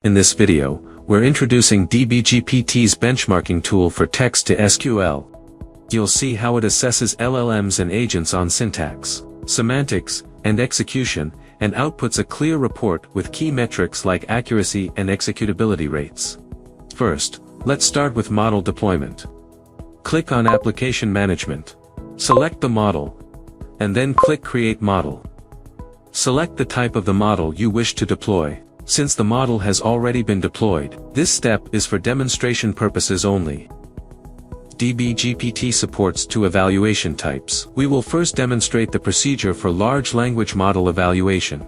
In this video, we're introducing DB-GPT's benchmarking tool for Text2SQL. You'll see how it assesses LLMs and agents on syntax, semantics, and execution, and outputs a clear report with key metrics like accuracy and executability rates. First, let's start with model deployment. Click on Application Management. Select the model, and then click Create Model. Select the type of the model you wish to deploy. Since the model has already been deployed, this step is for demonstration purposes only. DB-GPT supports two evaluation types. We will first demonstrate the procedure for large language model evaluation.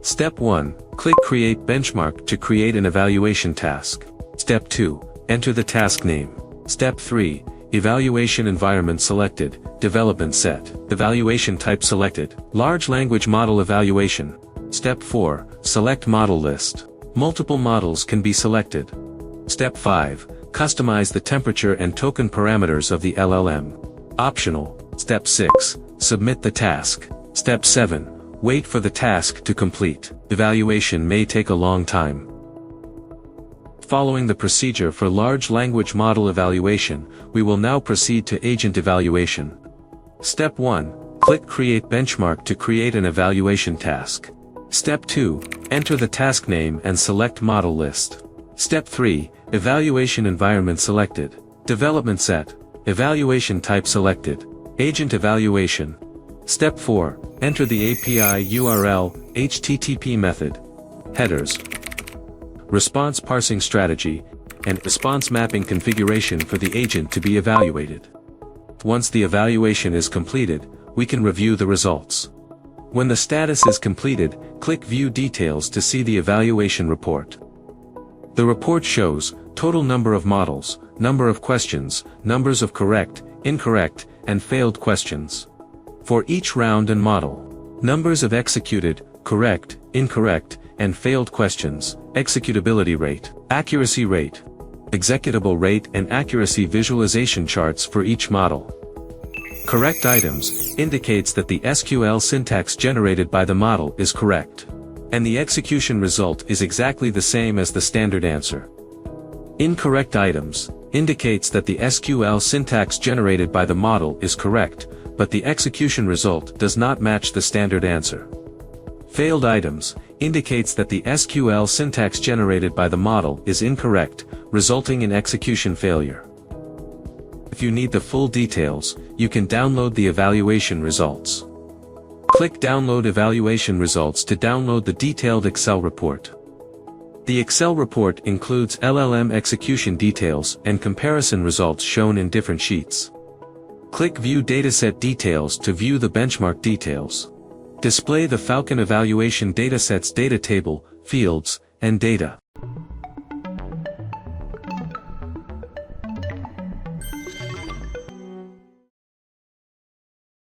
Step 1. Click Create Benchmark to create an evaluation task. Step 2. Enter the task name. Step 3. Evaluation environment selected, development set, evaluation type selected, large language model evaluation. Step 4. Select model list. Multiple models can be selected. Step 5. Customize the temperature and token parameters of the LLM. Optional. Step 6. Submit the task. Step 7. Wait for the task to complete. Evaluation may take a long time. Following the procedure for large language model evaluation, we will now proceed to agent evaluation. Step 1. Click Create Benchmark to create an evaluation task. Step 2. Enter the task name and select model list. Step 3. Evaluation environment selected. Development set. Evaluation type selected. Agent evaluation. Step 4. Enter the API URL, HTTP method. Headers. Response parsing strategy, and response mapping configuration for the agent to be evaluated. Once the evaluation is completed, we can review the results. When the status is completed, click View Details to see the evaluation report. The report shows total number of models, number of questions, numbers of correct, incorrect, and failed questions for each round and model, numbers of executed, correct, incorrect, and failed questions, executability rate, accuracy rate, executable rate, and accuracy visualization charts for each model. Correct items indicates that the SQL syntax generated by the model is correct, and the execution result is exactly the same as the standard answer. Incorrect items indicates that the SQL syntax generated by the model is correct, but the execution result does not match the standard answer. Failed items indicates that the SQL syntax generated by the model is incorrect, resulting in execution failure. If you need the full details, you can download the evaluation results. Click Download Evaluation Results to download the detailed Excel report. The Excel report includes LLM execution details and comparison results shown in different sheets. Click View Dataset Details to view the benchmark details. Display the Falcon Evaluation Datasets data table, fields, and data.